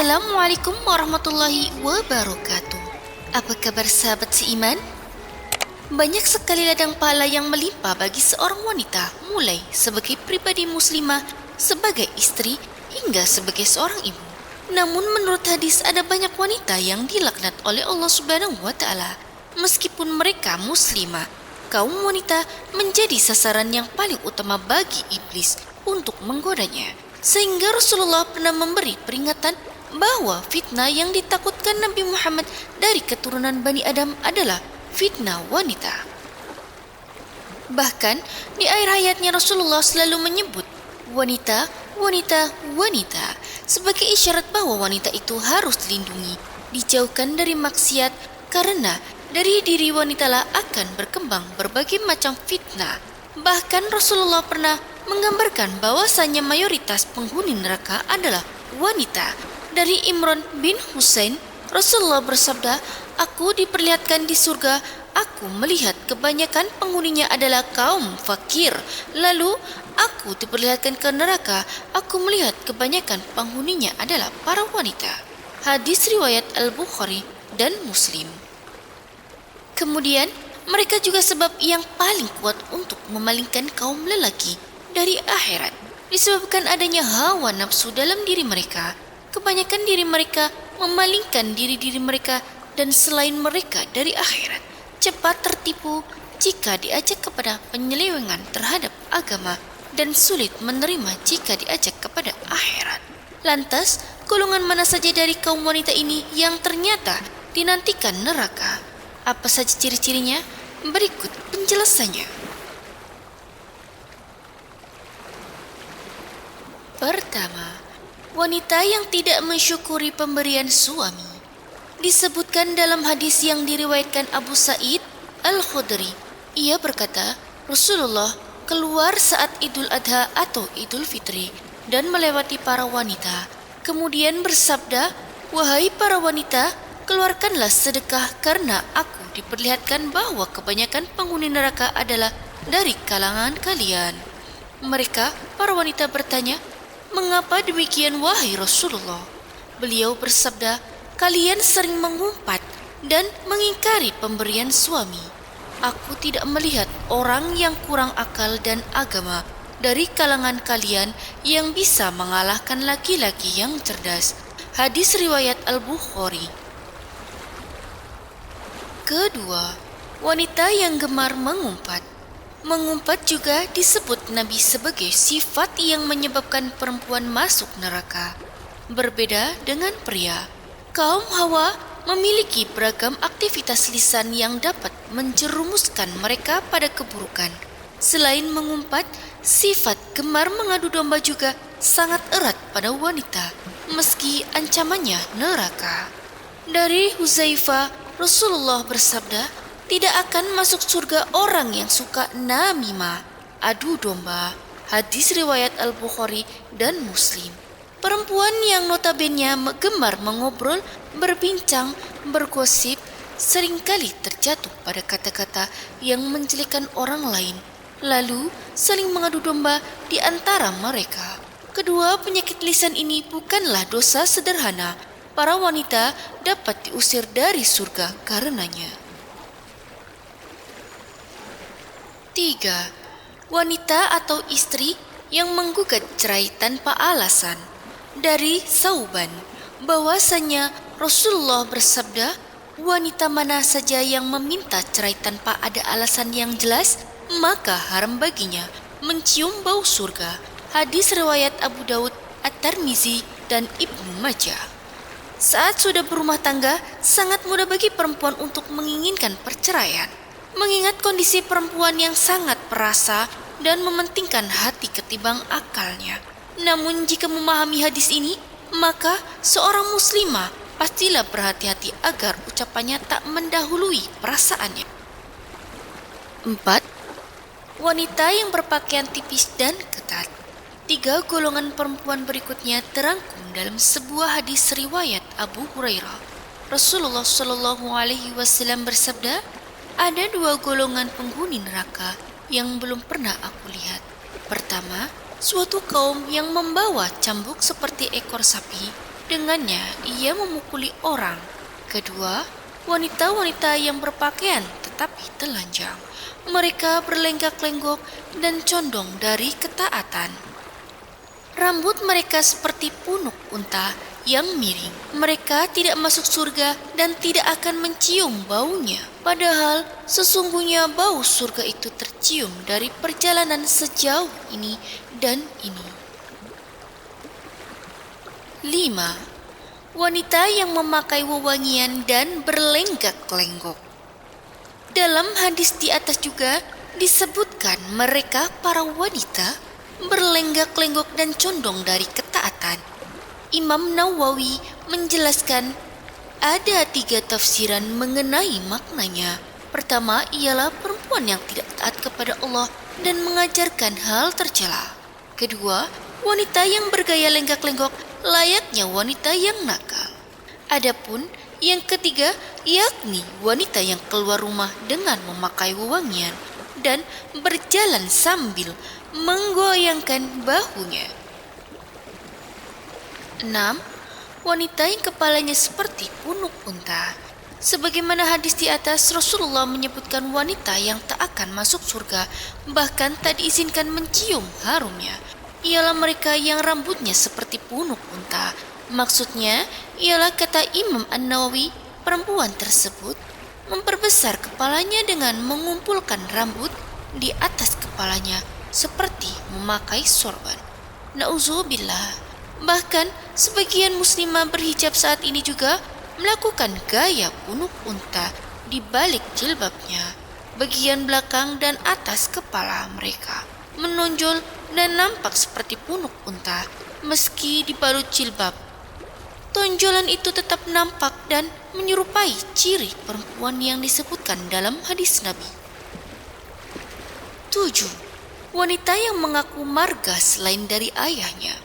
Assalamualaikum warahmatullahi wabarakatuh. Apa kabar sahabat seiman? Banyak sekali ladang pahala yang melimpah bagi seorang wanita, mulai sebagai pribadi muslimah, sebagai istri, hingga sebagai seorang ibu. Namun menurut hadis ada banyak wanita yang dilaknat oleh Allah Subhanahu wa taala. Meskipun mereka muslimah, kaum wanita menjadi sasaran yang paling utama bagi iblis untuk menggodanya. Sehingga Rasulullah pernah memberi peringatan bahwa fitnah yang ditakutkan Nabi Muhammad dari keturunan Bani Adam adalah fitnah wanita. Bahkan di akhir hayatnya Rasulullah selalu menyebut wanita, wanita, wanita sebagai isyarat bahwa wanita itu harus dilindungi, dijauhkan dari maksiat, karena dari diri wanitalah akan berkembang berbagai macam fitnah. Bahkan Rasulullah pernah menggambarkan bahwasanya mayoritas penghuni neraka adalah wanita. Dari Imran bin Husain, Rasulullah bersabda, "Aku diperlihatkan di surga, aku melihat kebanyakan penghuninya adalah kaum fakir. Lalu aku diperlihatkan ke neraka, aku melihat kebanyakan penghuninya adalah para wanita." Hadis riwayat Al-Bukhari dan Muslim. Kemudian, mereka juga sebab yang paling kuat untuk memalingkan kaum lelaki dari akhirat, disebabkan adanya hawa nafsu dalam diri mereka. Kebanyakan diri mereka memalingkan diri-diri mereka dan selain mereka dari akhirat, cepat tertipu jika diajak kepada penyelewengan terhadap agama dan sulit menerima jika diajak kepada akhirat. Lantas, golongan mana saja dari kaum wanita ini yang ternyata dinantikan neraka? Apa saja ciri-cirinya? Berikut penjelasannya. Pertama, wanita yang tidak mensyukuri pemberian suami. Disebutkan dalam hadis yang diriwayatkan Abu Sa'id Al-Khudri. Ia berkata, Rasulullah keluar saat Idul Adha atau Idul Fitri dan melewati para wanita. Kemudian bersabda, "Wahai para wanita, keluarkanlah sedekah karena aku diperlihatkan bahwa kebanyakan penghuni neraka adalah dari kalangan kalian." Mereka, para wanita bertanya, "Mengapa demikian wahai Rasulullah?" Beliau bersabda, "Kalian sering mengumpat dan mengingkari pemberian suami. Aku tidak melihat orang yang kurang akal dan agama dari kalangan kalian yang bisa mengalahkan laki-laki yang cerdas." Hadis riwayat Al-Bukhari. Kedua, wanita yang gemar mengumpat. Mengumpat juga disebut Nabi sebagai sifat yang menyebabkan perempuan masuk neraka. Berbeda dengan pria, kaum Hawa memiliki beragam aktivitas lisan yang dapat menjerumuskan mereka pada keburukan. Selain mengumpat, sifat gemar mengadu domba juga sangat erat pada wanita, meski ancamannya neraka. Dari Huzaifah, Rasulullah bersabda, "Tidak akan masuk surga orang yang suka namimah, adu domba." Hadis riwayat Al-Bukhari dan Muslim. Perempuan yang notabene gemar mengobrol, berbincang, bergosip, seringkali terjatuh pada kata-kata yang menjelekkan orang lain, lalu saling mengadu domba di antara mereka. Kedua penyakit lisan ini bukanlah dosa sederhana. Para wanita dapat diusir dari surga karenanya. 3. Wanita atau istri yang menggugat cerai tanpa alasan. Dari Sauban, bahwasanya Rasulullah bersabda, "Wanita mana saja yang meminta cerai tanpa ada alasan yang jelas, maka haram baginya mencium bau surga." Hadis riwayat Abu Daud, At-Tirmizi, dan Ibnu Majah. Saat sudah berumah tangga, sangat mudah bagi perempuan untuk menginginkan perceraian, mengingat kondisi perempuan yang sangat perasa dan mementingkan hati ketimbang akalnya. Namun jika memahami hadis ini, maka seorang muslimah pastilah berhati-hati agar ucapannya tak mendahului perasaannya. 4. Wanita yang berpakaian tipis dan ketat. 3 golongan perempuan berikutnya terangkum dalam sebuah hadis riwayat Abu Hurairah. Rasulullah Shallallahu Alaihi Wasallam bersabda, "Ada 2 golongan penghuni neraka yang belum pernah aku lihat. Pertama, suatu kaum yang membawa cambuk seperti ekor sapi, Dengannya ia memukuli orang. Kedua, wanita-wanita yang berpakaian tetapi telanjang. Mereka berlenggak-lenggok dan condong dari ketaatan. Rambut mereka seperti punuk unta yang miring. Mereka tidak masuk surga dan tidak akan mencium baunya. Padahal sesungguhnya bau surga itu tercium dari perjalanan sejauh ini dan ini. 5. Wanita yang memakai wewangian dan berlenggak-lenggok. Dalam hadis di atas juga disebutkan mereka para wanita berlenggak-lenggok dan condong dari ketaatan. Imam Nawawi menjelaskan ada 3 tafsiran mengenai maknanya. Pertama ialah perempuan yang tidak taat kepada Allah dan mengajarkan hal tercela. Kedua, wanita yang bergaya lenggak-lenggok layaknya wanita yang nakal. Adapun yang ketiga yakni wanita yang keluar rumah dengan memakai wewangian dan berjalan sambil menggoyangkan bahunya. 6. Wanita yang kepalanya seperti punuk unta. Sebagaimana hadis di atas, Rasulullah menyebutkan wanita yang tak akan masuk surga, bahkan tak diizinkan mencium harumnya, ialah mereka yang rambutnya seperti punuk unta. Maksudnya ialah, kata Imam An-Nawawi, perempuan tersebut memperbesar kepalanya dengan mengumpulkan rambut di atas kepalanya seperti memakai sorban. Nauzubillah. Bahkan sebagian muslimah berhijab saat ini juga melakukan gaya punuk unta di balik jilbabnya. Bagian belakang dan atas kepala mereka menonjol dan nampak seperti punuk unta meski dibalut jilbab. Tonjolan itu tetap nampak dan menyerupai ciri perempuan yang disebutkan dalam hadis Nabi. 7. Wanita yang mengaku marga selain dari ayahnya.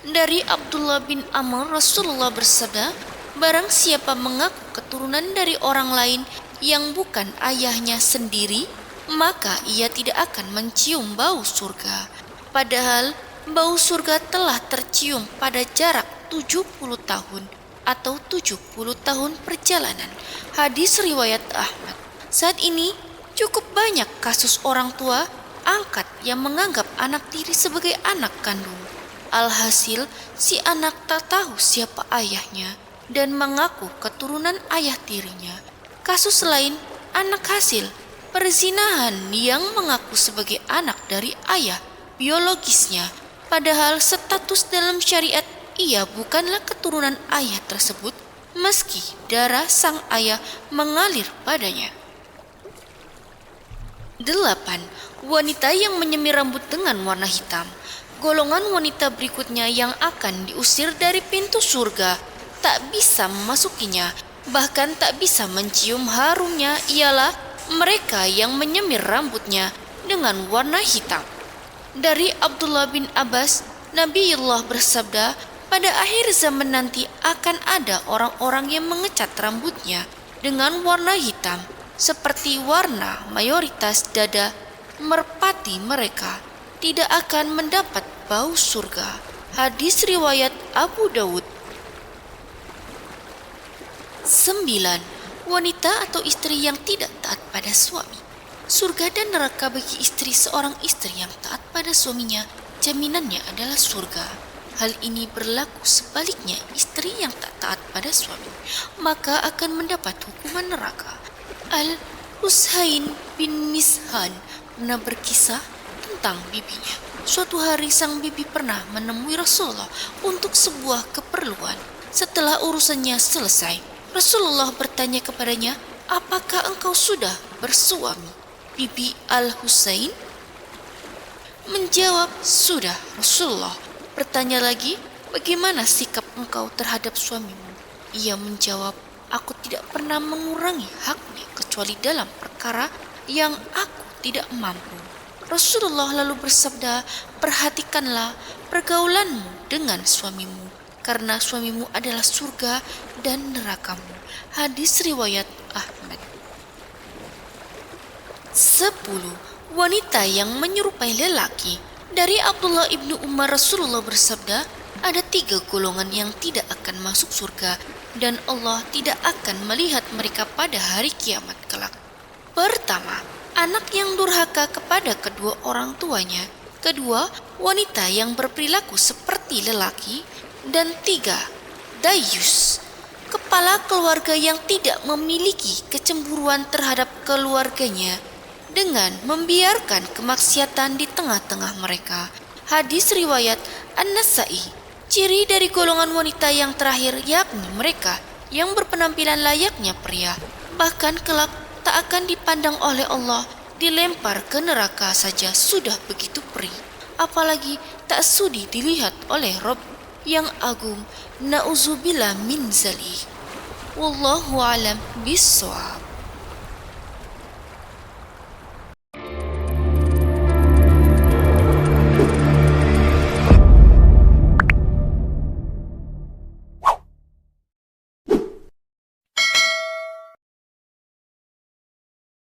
Dari Abdullah bin Amr, Rasulullah bersabda, barang siapa mengaku keturunan dari orang lain yang bukan ayahnya sendiri, maka ia tidak akan mencium bau surga. Padahal bau surga telah tercium pada jarak 70 tahun atau 70 tahun perjalanan. Hadis riwayat Ahmad. Saat ini cukup banyak kasus orang tua angkat yang menganggap anak tiri sebagai anak kandung. Alhasil si anak tak tahu siapa ayahnya dan mengaku keturunan ayah tirinya. Kasus lain, anak hasil perzinahan yang mengaku sebagai anak dari ayah biologisnya, padahal status dalam syariat ia bukanlah keturunan ayah tersebut meski darah sang ayah mengalir padanya. 8. Wanita yang menyemir rambut dengan warna hitam. Golongan wanita berikutnya yang akan diusir dari pintu surga, tak bisa memasukinya, bahkan tak bisa mencium harumnya, ialah mereka yang menyemir rambutnya dengan warna hitam. Dari Abdullah bin Abbas, Nabiullah bersabda, pada akhir zaman nanti akan ada orang-orang yang mengecat rambutnya dengan warna hitam, seperti warna mayoritas dada merpati mereka, tidak akan mendapat bau surga. Hadis riwayat Abu Dawud. 9. Wanita atau istri yang tidak taat pada suami. Surga dan neraka bagi istri seorang istri yang taat pada suaminya, jaminannya adalah surga. Hal ini berlaku sebaliknya, istri yang tak taat pada suami maka akan mendapat hukuman neraka. Al-Husain bin Mishan pernah berkisah tentang bibinya. Suatu hari sang bibi pernah menemui Rasulullah untuk sebuah keperluan. Setelah urusannya selesai, Rasulullah bertanya kepadanya, apakah engkau sudah bersuami? Bibi Al-Husain menjawab, sudah. Rasulullah bertanya lagi, bagaimana sikap engkau terhadap suamimu? Ia menjawab, aku tidak pernah mengurangi haknya kecuali dalam perkara yang aku tidak mampu. Rasulullah lalu bersabda, perhatikanlah pergaulanmu dengan suamimu, karena suamimu adalah surga dan nerakamu. Hadis riwayat Ahmad. 10. Wanita yang menyerupai lelaki. Dari Abdullah ibnu Umar, Rasulullah bersabda, ada 3 golongan yang tidak akan masuk surga dan Allah tidak akan melihat mereka pada hari kiamat kelak. Pertama, anak yang durhaka kepada kedua orang tuanya. Kedua, wanita yang berperilaku seperti lelaki. Dan 3, dayus, kepala keluarga yang tidak memiliki kecemburuan terhadap keluarganya dengan membiarkan kemaksiatan di tengah-tengah mereka. Hadis riwayat An-Nasa'i. Ciri dari golongan wanita yang terakhir yakni mereka yang berpenampilan layaknya pria, bahkan kelak tak akan dipandang oleh Allah, dilempar ke neraka saja sudah begitu perih, apalagi tak sudi dilihat oleh Rabb yang agung. Na'udzubillah min zalik. Wallahu alam bissawab.